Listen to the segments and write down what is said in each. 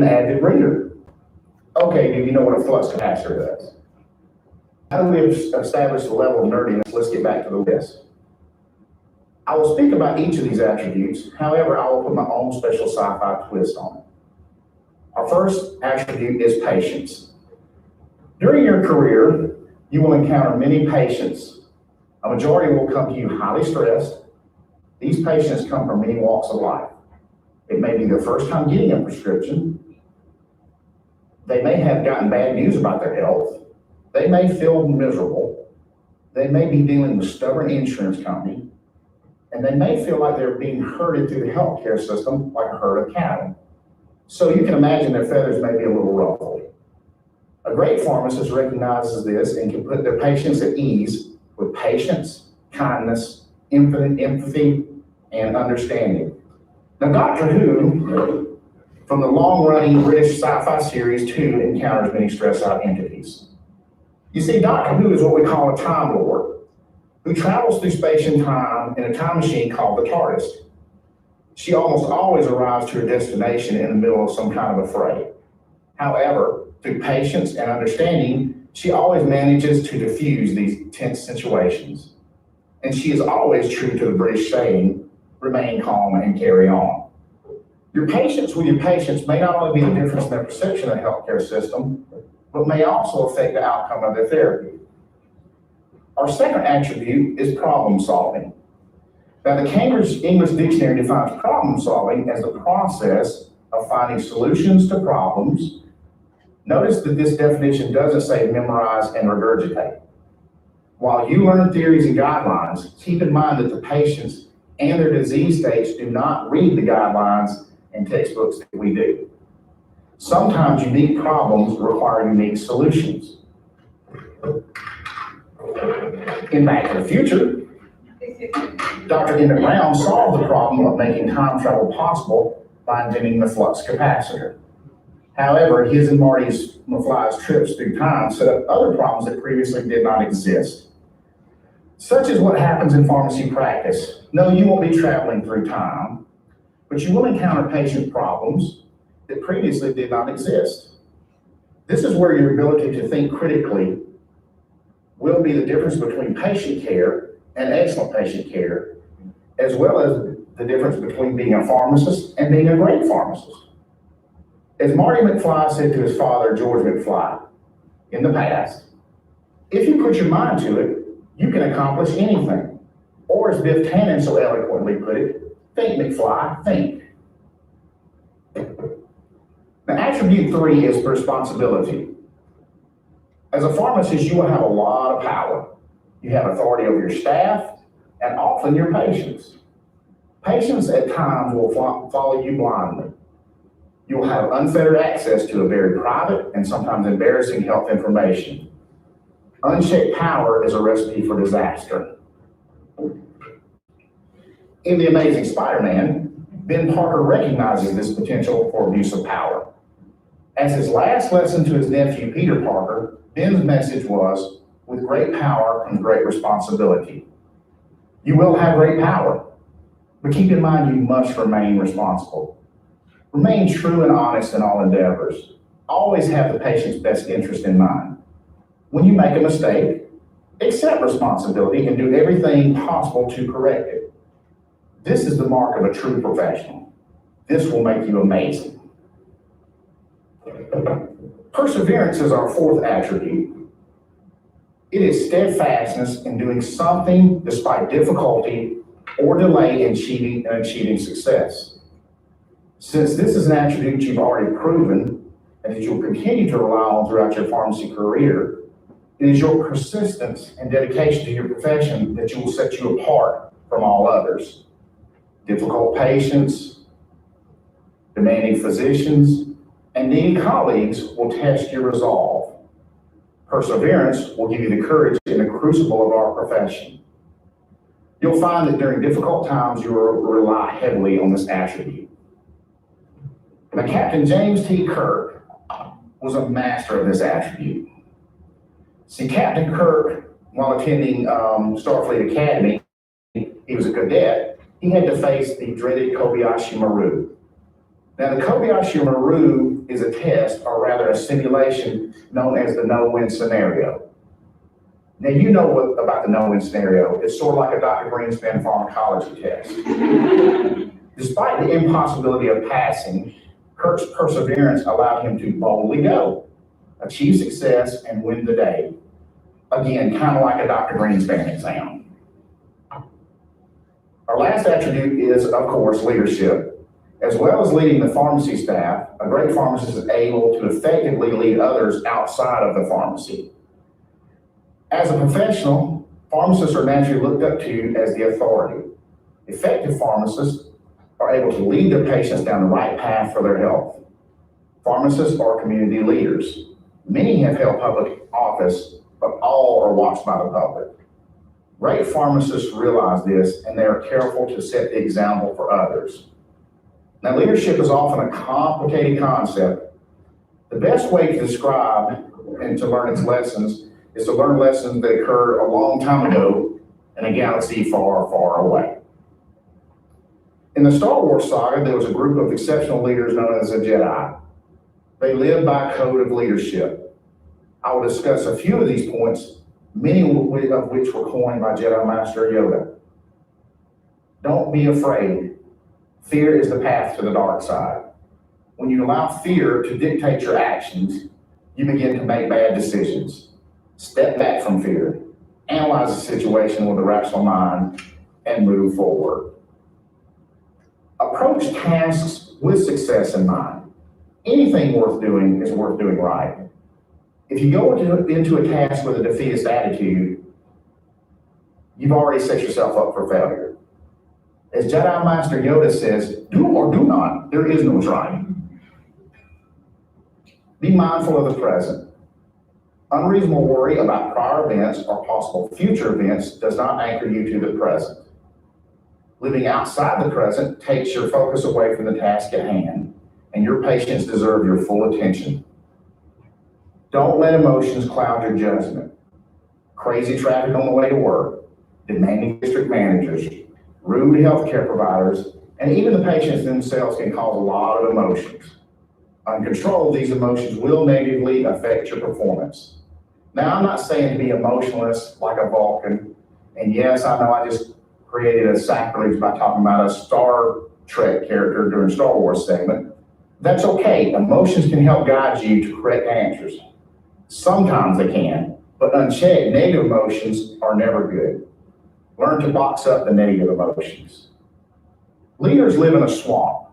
an avid reader. Okay, do you know what a flux capacitor does? How do we establish the level of nerdiness? Let's get back to the list. I will speak about each of these attributes. However, I will put my own special sci-fi twist on it. Our first attribute is patience. During your career, you will encounter many patients. A majority will come to you highly stressed. These patients come from many walks of life. It may be their first time getting a prescription. They may have gotten bad news about their health. They may feel miserable. They may be dealing with stubborn insurance company. And they may feel like they're being herded through the healthcare system like a herd of cattle. So you can imagine their feathers may be a little ruffled. A great pharmacist recognizes this and can put their patients at ease with patience, kindness, infinite empathy, and understanding. Now, Doctor Who, from the long-running British sci-fi series, too encounters many stressed-out entities. You see, Doctor Who is what we call a Time Lord, who travels through space and time in a time machine called the TARDIS. She almost always arrives to her destination in the middle of some kind of a fray. However, through patience and understanding, she always manages to diffuse these tense situations. And she is always true to the British saying, remain calm and carry on. Your patience with your patients may not only be the difference in their perception of the healthcare system, but may also affect the outcome of their therapy. Our second attribute is problem solving. Now, the Cambridge English Dictionary defines problem solving as the process of finding solutions to problems. Notice that this definition doesn't say memorize and regurgitate. While you learn theories and guidelines, keep in mind that the patients and their disease states do not read the guidelines and textbooks that we do. Sometimes unique problems require unique solutions. In Back to the Future, Dr. Emmett Brown solved the problem of making time travel possible by inventing the flux capacitor. However, his and Marty McFly's trips through time set up other problems that previously did not exist. Such is what happens in pharmacy practice. No, you won't be traveling through time, but you will encounter patient problems that previously did not exist. This is where your ability to think critically will be the difference between patient care and excellent patient care, as well as the difference between being a pharmacist and being a great pharmacist. As Marty McFly said to his father, George McFly, in the past, if you put your mind to it, you can accomplish anything. Or as Biff Tannen so eloquently put it, think, McFly, think. Now, attribute 3 is responsibility. As a pharmacist, you will have a lot of power. You have authority over your staff and often your patients. Patients at times will follow you blindly. You will have unfettered access to a very private and sometimes embarrassing health information. Unchecked power is a recipe for disaster. In The Amazing Spider-Man, Ben Parker recognizes this potential for abuse of power. As his last lesson to his nephew, Peter Parker, Ben's message was, with great power comes great responsibility. You will have great power, but keep in mind you must remain responsible. Remain true and honest in all endeavors. Always have the patient's best interest in mind. When you make a mistake, accept responsibility and do everything possible to correct it. This is the mark of a true professional. This will make you amazing. Perseverance is our fourth attribute. It is steadfastness in doing something despite difficulty or delay in achieving success. Since this is an attribute you've already proven and that you'll continue to rely on throughout your pharmacy career, it is your persistence and dedication to your profession that will set you apart from all others. Difficult patients, demanding physicians, and needy colleagues will test your resolve. Perseverance will give you the courage in the crucible of our profession. You'll find that during difficult times, you will rely heavily on this attribute. Now, Captain James T. Kirk was a master of this attribute. See, Captain Kirk, while attending Starfleet Academy, he was a cadet. He had to face the dreaded Kobayashi Maru. Now, the Kobayashi Maru is a test, or rather a simulation, known as the no-win scenario. Now, you know what about the no-win scenario. It's sort of like a Dr. Greenspan pharmacology test. Despite the impossibility of passing, Kirk's perseverance allowed him to boldly go, achieve success, and win the day. Again, kind of like a Dr. Greenspan exam. Our last attribute is, of course, leadership. As well as leading the pharmacy staff, a great pharmacist is able to effectively lead others outside of the pharmacy. As a professional, pharmacists are naturally looked up to as the authority. Effective pharmacists are able to lead their patients down the right path for their health. Pharmacists are community leaders. Many have held public office, but all are watched by the public. Great pharmacists realize this, and they are careful to set the example for others. Now, leadership is often a complicated concept. The best way to describe and to learn its lessons is to learn lessons that occurred a long time ago in a galaxy far, far away. In the Star Wars saga, there was a group of exceptional leaders known as the Jedi. They lived by a code of leadership. I will discuss a few of these points, many of which were coined by Jedi Master Yoda. Don't be afraid. Fear is the path to the dark side. When you allow fear to dictate your actions, you begin to make bad decisions. Step back from fear, analyze the situation with a rational mind, and move forward. Approach tasks with success in mind. Anything worth doing is worth doing right. If you go into a task with a defeatist attitude, you've already set yourself up for failure. As Jedi Master Yoda says, do or do not, there is no trying. Be mindful of the present. Unreasonable worry about prior events or possible future events does not anchor you to the present. Living outside the present takes your focus away from the task at hand, and your patients deserve your full attention. Don't let emotions cloud your judgment. Crazy traffic on the way to work, demanding district managers, rude healthcare providers, and even the patients themselves can cause a lot of emotions. Uncontrolled, these emotions will negatively affect your performance. Now, I'm not saying to be emotionless like a Vulcan, and yes, I know I just created a sacrilege by talking about a Star Trek character during Star Wars segment. That's okay. Emotions can help guide you to correct answers. Sometimes they can, but unchecked, negative emotions are never good. Learn to box up the negative emotions. Leaders live in a swamp.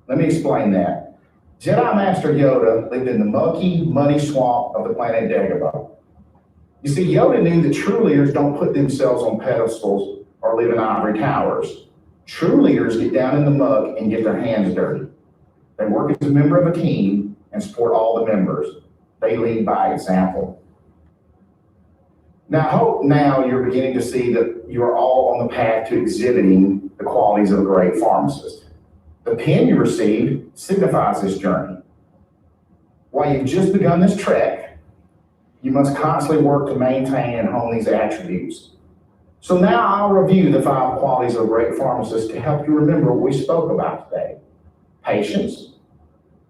Let me explain that. Jedi Master Yoda lived in the mucky, muddy swamp of the planet Dagobah. You see, Yoda knew that true leaders don't put themselves on pedestals or live in ivory towers. True leaders get down in the muck and get their hands dirty. They work as a member of a team and support all the members. They lead by example. Now, I hope now you're beginning to see that you are all on the path to exhibiting the qualities of a great pharmacist. The pin you received signifies this journey. While you've just begun this trek, you must constantly work to maintain and hone these attributes. So now I'll review the 5 qualities of a great pharmacist to help you remember what we spoke about today. Patience,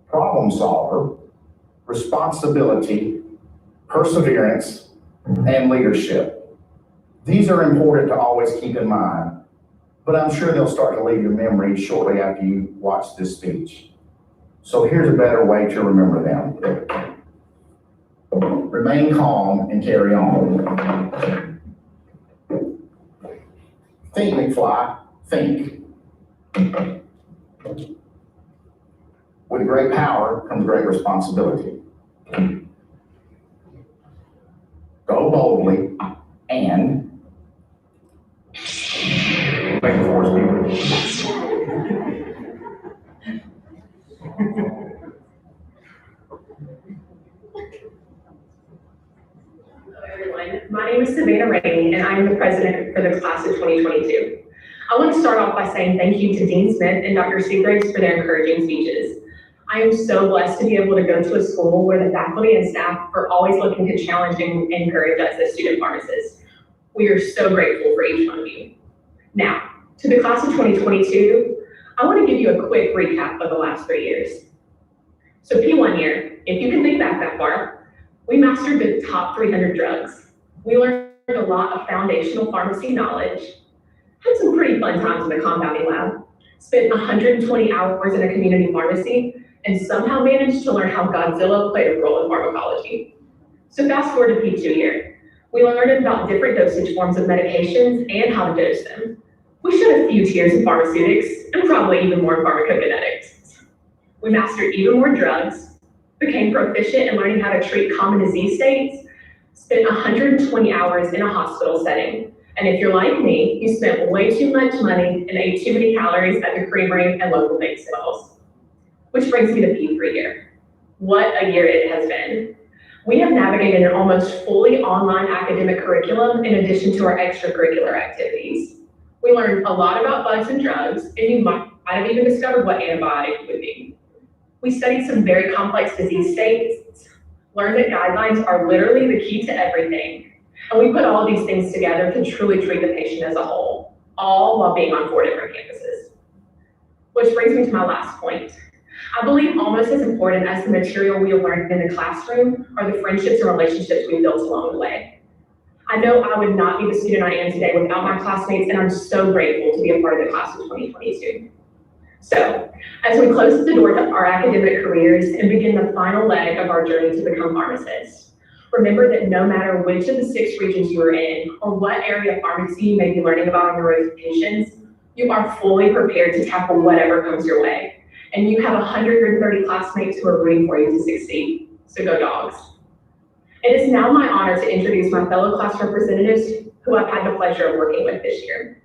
problem solver, responsibility, perseverance, and leadership. These are important to always keep in mind, but I'm sure they'll start to leave your memory shortly after you watch this speech. So here's a better way to remember them. Remain calm and carry on. Think, McFly, think. With great power comes great responsibility. Go boldly and make the force be with you. Hello everyone, my name is Savannah Rainey and I am the president for the class of 2022. I want to start off by saying thank you to Dean Smith and Dr. Seagraves for their encouraging speeches. I am so blessed to be able to go to a school where the faculty and staff are always looking to challenge and encourage us as student pharmacists. We are so grateful for each one of you. Now, to the class of 2022, I want to give you a quick recap of the last 3 years. So P1 year, if you can think back that far, we mastered the top 300 drugs. We learned a lot of foundational pharmacy knowledge, had some pretty fun times in the compounding lab, spent 120 hours in a community pharmacy, and somehow managed to learn how Godzilla played a role in pharmacology. So fast forward to P2 year. We learned about different dosage forms of medications and how to dose them. We showed a few tiers in pharmaceutics and probably even more in pharmacokinetics. We mastered even more drugs, became proficient in learning how to treat common disease states, spent 120 hours in a hospital setting. And if you're like me, you spent way too much money and ate too many calories at the creamery and local bake sales. Which brings me to P3 year. What a year it has been. We have navigated an almost fully online academic curriculum in addition to our extracurricular activities. We learned a lot about bugs and drugs, and you might have even discovered what antibiotic would be. We studied some very complex disease states, learned that guidelines are literally the key to everything, and we put all of these things together to truly treat the patient as a whole, all while being on 4 different campuses. Which brings me to my last point. I believe almost as important as the material we have learned in the classroom are the friendships and relationships we built along the way. I know I would not be the student I am today without my classmates, and I'm so grateful to be a part of the class of 2022. So, as we close the door to our academic careers and begin the final leg of our journey to become pharmacists, remember that no matter which of the 6 regions you are in or what area of pharmacy you may be learning about on your rotations, you are fully prepared to tackle whatever comes your way. And you have 130 classmates who are rooting for you to succeed. So go dogs. It is now my honor to introduce my fellow class representatives who I've had the pleasure of working with this year.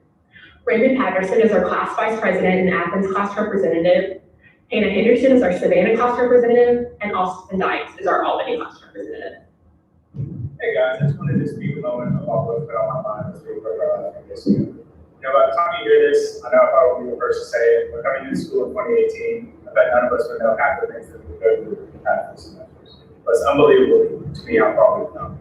Raymond Patterson is our class vice president and Athens class representative. Hannah Henderson is our Savannah class representative, and Austin Dykes is our Albany class representative. Hey guys, I just wanted to speak a moment about what's been on my mind this week for this year. By the time you hear this, I know if I won't be the first to say it, but coming into school in 2018, I bet none of us would know half the things that we go through in the past few semesters. But it's unbelievable to me how far we've come.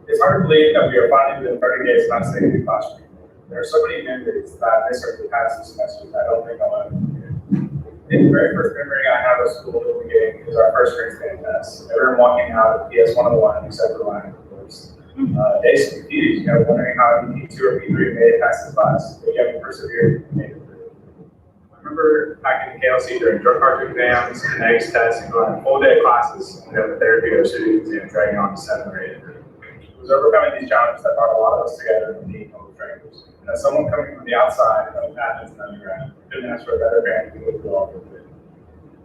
It's hard to believe that we are finally within 30 days of not sitting in the classroom. There are so many memories that I miss over the past few semesters that I don't think I'll ever forget. The very first memory I have of school at the beginning is our first grade stand test. Everyone walking out of PS 101 except for Ryan, of course. Days confused, wondering how P2 or P3 made it past the class, but yet we persevered and made it through. I remember back in the KLC during drug card exams, genetics tests, and going on a full day of classes, and then the therapy or shooting exam dragging on to 7 or 8. It was overcoming these challenges that brought a lot of us together in being home strangers. And as someone coming from the outside of Athens and undergrad, couldn't ask for a better parent to go through all of it.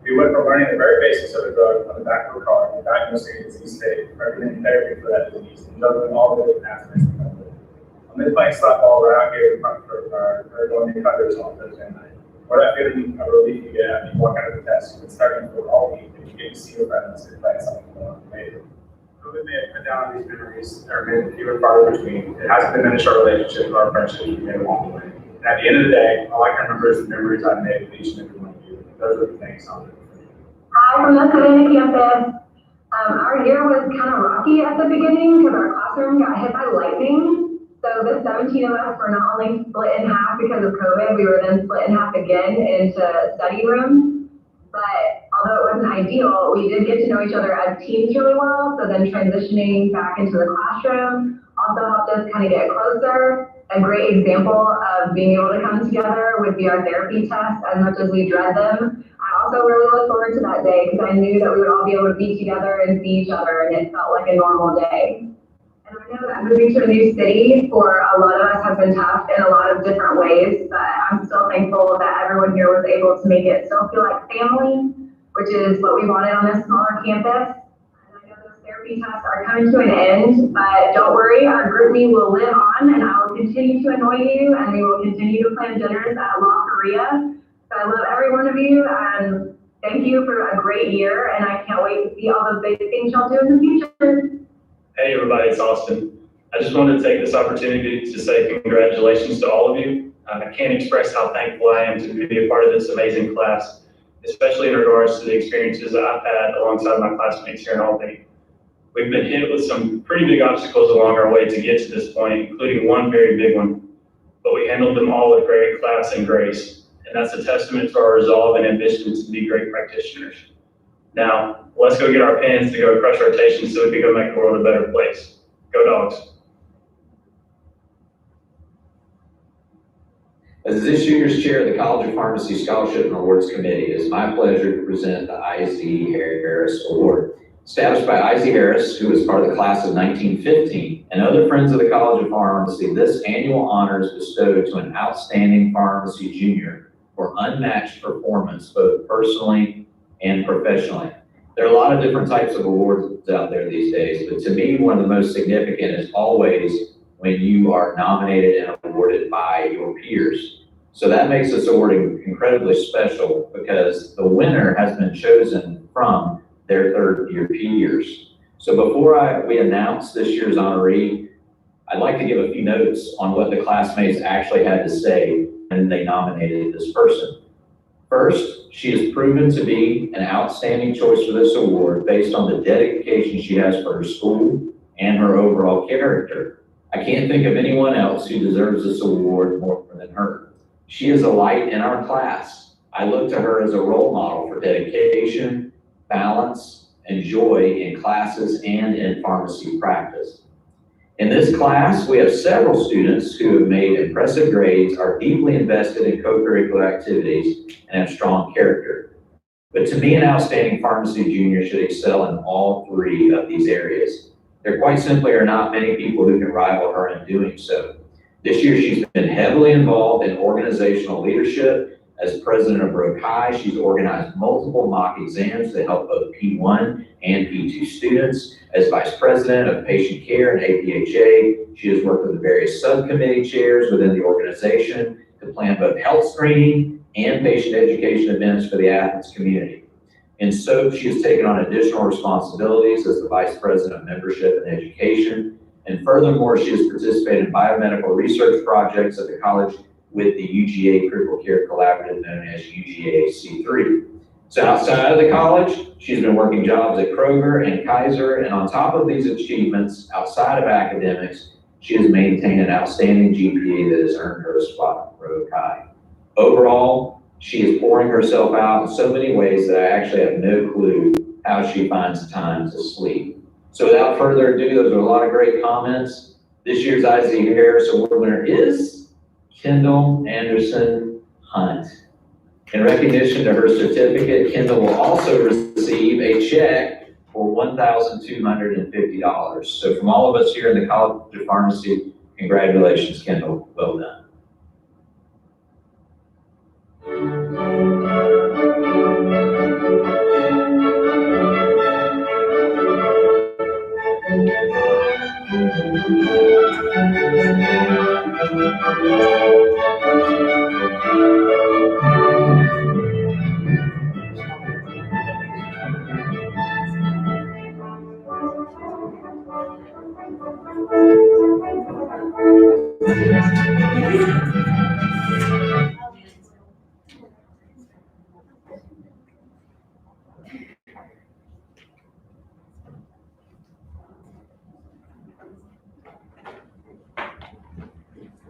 We went from learning the very basics of the drug on the back of a car and diagnosing a disease state, recommending therapy for that disease, and juggling all the different aspects of it. I'm then playing slap ball right out here in front of our going to cutters on Thursday night. Or that feeling of relief you get after you walk out of the test, you've been starting for all week, and you get to see your friends and play something more amazing. COVID may have put down these memories that are been few and far between. It hasn't diminished our relationship or our friendship we made along the way. And at the end of the day, all I can remember is the memories I've made with each and every one of you. Those are the things on it. Hi, from the Savannah campus. Our year was kind of rocky at the beginning because our classroom got hit by lightning. So the 17 of us were not only split in half because of COVID, we were then split in half again into study rooms. But although it wasn't ideal, we did get to know each other as teams really well. So then transitioning back into the classroom also helped us kind of get closer. A great example of being able to come together would be our therapy tests. As much as we dread them, I also really look forward to that day because I knew that we would all be able to be together and see each other, and it felt like a normal day. And I know that moving to a new city for a lot of us has been tough in a lot of different ways, but I'm still thankful that everyone here was able to make it still feel like family, which is what we wanted on this smaller campus. Therapy tests are coming to an end, but don't worry, our group me will live on, and I will continue to annoy you, and we will continue to plan dinners at La Korea. So I love every one of you, and thank you for a great year, and I can't wait to see all the big things y'all do in the future. Hey everybody, it's Austin. I just wanted to take this opportunity to say congratulations to all of you. I can't express how thankful I am to be a part of this amazing class, especially in regards to the experiences that I've had alongside my classmates here in Albany. We've been hit with some pretty big obstacles along our way to get to this point, including one very big one, but we handled them all with great class and grace, and that's a testament to our resolve and ambition to be great practitioners. Now, let's go get our pens to go crush our rotations so we can go make the world a better place. Go Dogs. As this year's chair of the College of Pharmacy Scholarship and Awards Committee, it is my pleasure to present the I.Z. Harris Award. Established by I.Z. Harris, who was part of the class of 1915, and other friends of the College of Pharmacy, this annual honor is bestowed to an outstanding pharmacy junior for unmatched performance, both personally and professionally. There are a lot of different types of awards out there these days, but to me, one of the most significant is always when you are nominated and awarded by your peers. So that makes this award incredibly special because the winner has been chosen from their third-year peers. So before we announce this year's honoree, I'd like to give a few notes on what the classmates actually had to say when they nominated this person. First, she has proven to be an outstanding choice for this award based on the dedication she has for her school and her overall character. I can't think of anyone else who deserves this award more than her. She is a light in our class. I look to her as a role model for dedication, balance, and joy in classes and in pharmacy practice. In this class, we have several students who have made impressive grades, are deeply invested in co-curricular activities, and have strong character. But to me, an outstanding pharmacy junior should excel in all three of these areas. There quite simply are not many people who can rival her in doing so. This year, she's been heavily involved in organizational leadership. As president of Broke High, she's organized multiple mock exams to help both P1 and P2 students. As vice president of patient care and APHA, she has worked with the various subcommittee chairs within the organization to plan both health screening and patient education events for the Athens community. In SOAP, she has taken on additional responsibilities as the vice president of membership and education. And furthermore, she has participated in biomedical research projects at the college with the UGA Critical Care Collaborative, known as UGA-C3. So outside of the college, she's been working jobs at Kroger and Kaiser, and on top of these achievements, outside of academics, she has maintained an outstanding GPA that has earned her a spot at Broke High. Overall, she is pouring herself out in so many ways that I actually have no clue how she finds time to sleep. So without further ado, those are a lot of great comments. This year's I.Z. Harris Award winner is Kendall Anderson Hunt. In recognition to her certificate, Kendall will also receive a check for $1,250. So from all of us here in the College of Pharmacy, congratulations, Kendall. Well done.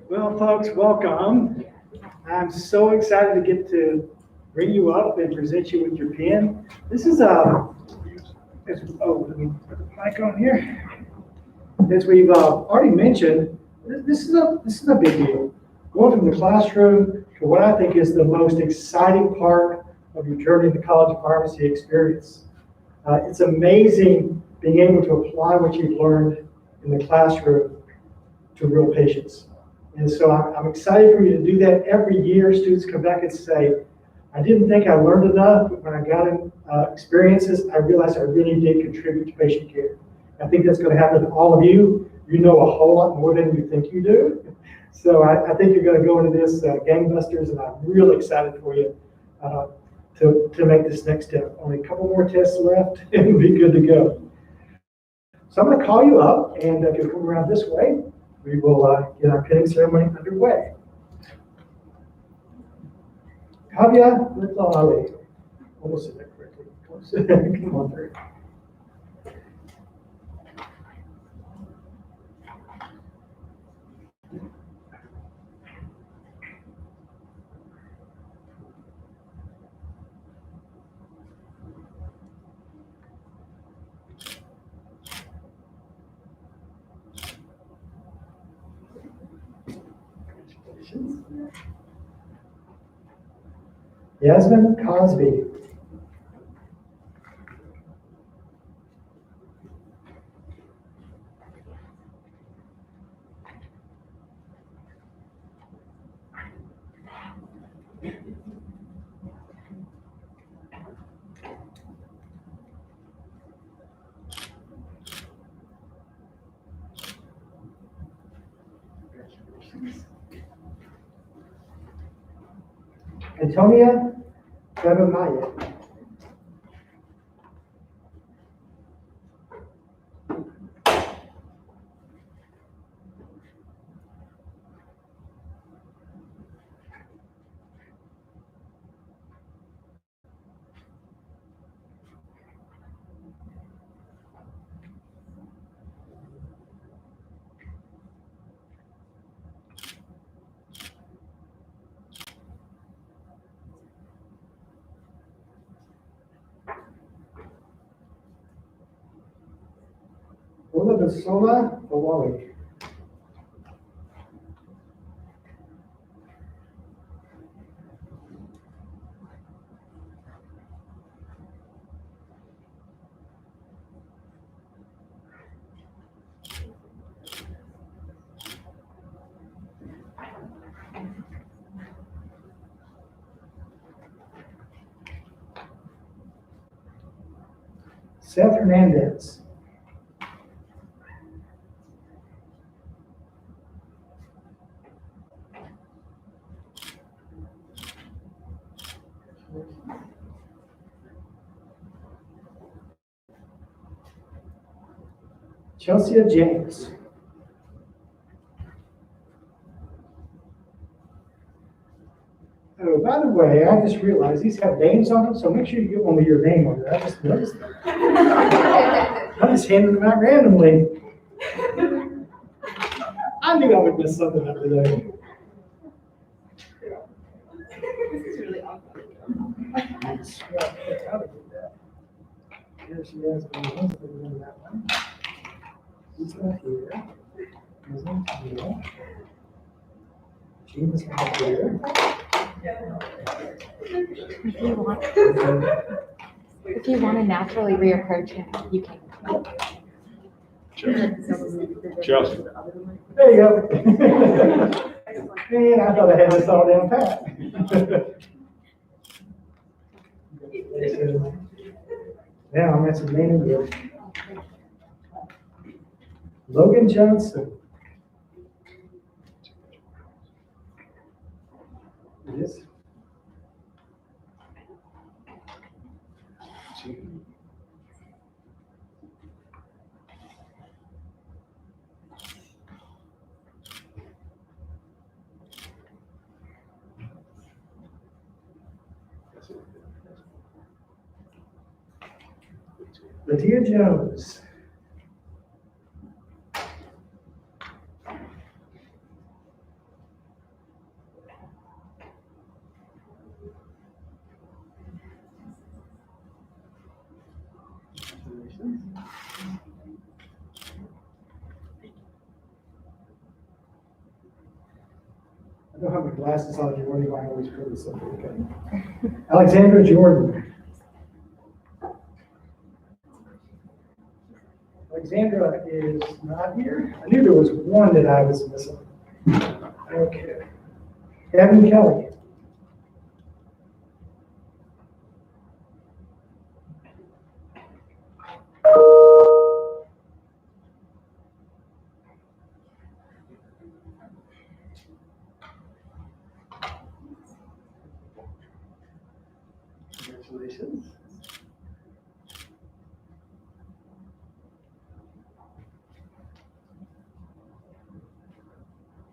Well, folks, welcome. I'm so excited to get to bring you up and present you with your pen. This is let me put the mic on here. As we've already mentioned, this is a big deal. Going from the classroom to what I think is the most exciting part of your journey in the College of Pharmacy experience. It's amazing being able to apply what you've learned in the classroom to real patients. And so I'm excited for you to do that. Every year, students come back and say, I didn't think I learned enough, but when I got experiences, I realized I really did contribute to patient care. I think that's going to happen to all of you. You know a whole lot more than you think you do. So I think you're going to go into this gangbusters, and I'm really excited for you to make this next step. Only a couple more tests left, and we'll be good to go. So I'm going to call you up, and if you'll come around this way, we will get our pinning ceremony underway. Kavya, let's all Ali. Almost said that correctly. Come on through. Congratulations. Yasmin Cosby. Antonia Bebamaya. Olabisola Awali. Seth Hernandez. Chelsea James. Oh, by the way, I just realized these have names on them, so make sure you get one with your name on it. I just noticed that. I just handed them out randomly. I knew I would mess something up today. This is really awkward. Here she is. That one. He's not here. He's not here. Jean is not here. If you want to naturally reapproach him, you can. Chelsea. There you go. Man, I thought I had this all down pat. Now I'm at some name and good. Logan Johnson. Yes. Lydia Jones. I don't have my glasses on, you're wondering why I always put this up. Okay. Alexandra Jordan. Alexandra is not here. I knew there was one that I was missing. Okay. Kevin Kelly. Congratulations.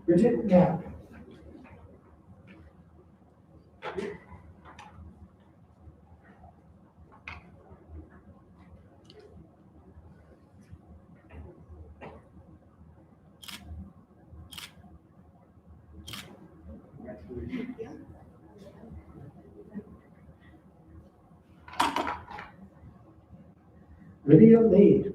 Bridget Knapp. Lydia Lee.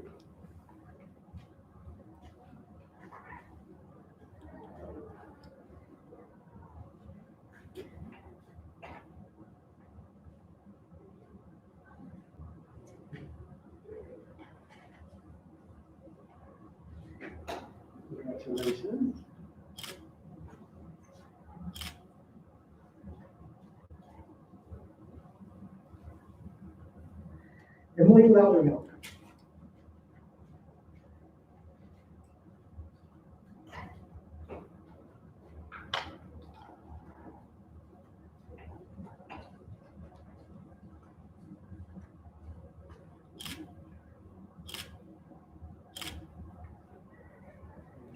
Congratulations. Emily Loudermilk.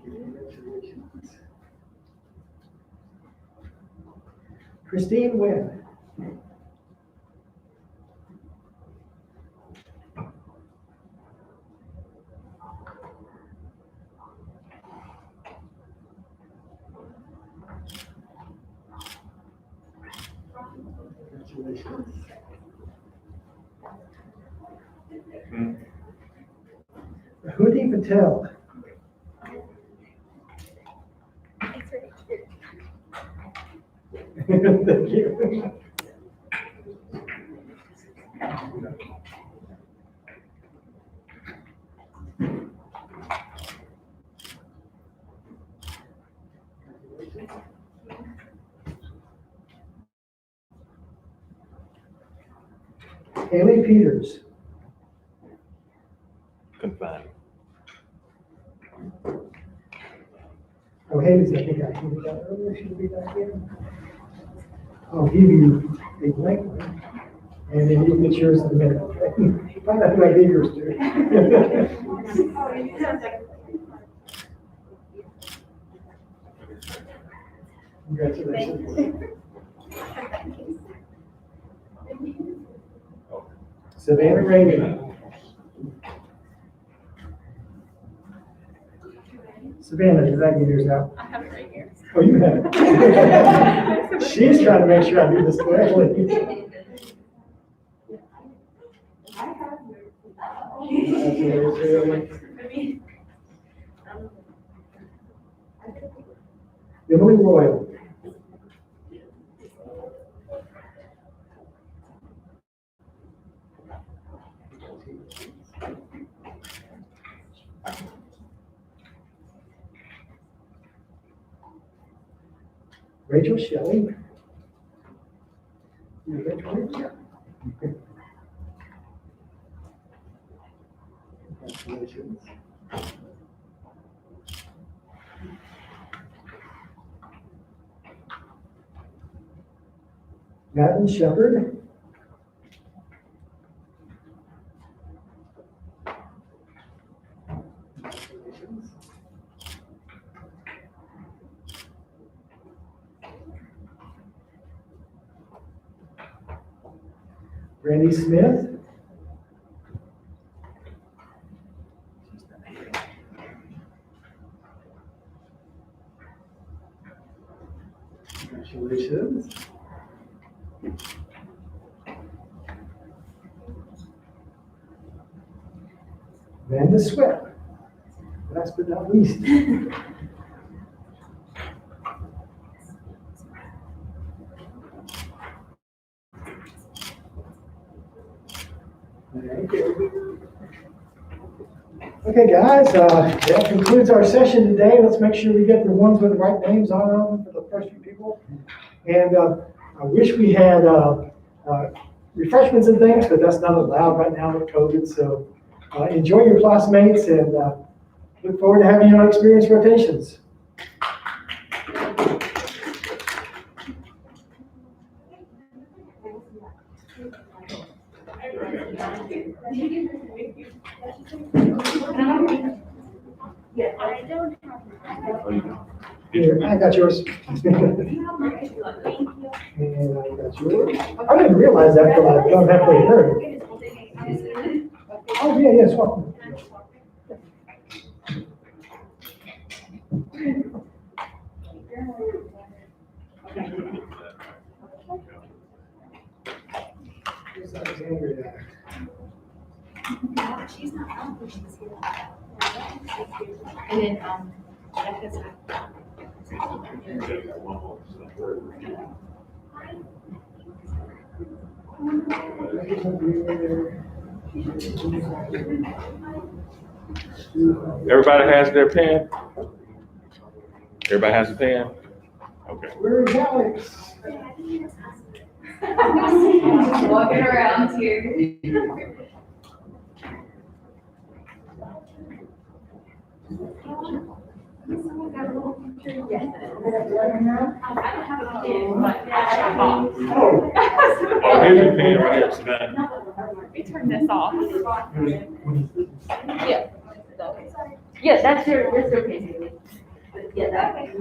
Congratulations. Christine Wynn. Congratulations. Hudi Patel. Thank you. Haley Peters. Confined. Oh, Haley's, I think I handed that earlier, should be back in. I'll give you a blank one, and then you'll get yours in a minute, okay? Find out who I gave yours to. Congratulations. Savannah Raymond. Savannah, did I give yours out? I have it right here. Oh, you have it. She's trying to make sure I do this correctly. Emily Royal. Rachel Shelley. Congratulations. Madeline Shepherd. Congratulations. Randy Smith. Congratulations. Amanda Sweat. Last but not least. Okay, guys, that concludes our session today. Let's make sure we get the ones with the right names on them for the first few people. And I wish we had refreshments and things, but that's not allowed right now with COVID. So enjoy your classmates and look forward to having you on experience rotations. Yeah, I don't have. Here, I got yours. And I got yours. I didn't realize that till I got halfway through. Oh, yeah, yes, welcome. Here's Alexandria. She's not on, but she's here. And then, Becca's. Everybody has their pen? Everybody has a pen? Okay. Where's Alex? Walking around here. I don't have a pen, but I have a box. Oh, here's your pen right here, Savannah. Let me turn this off. Yeah. Yeah, that's your pen. Yeah, that.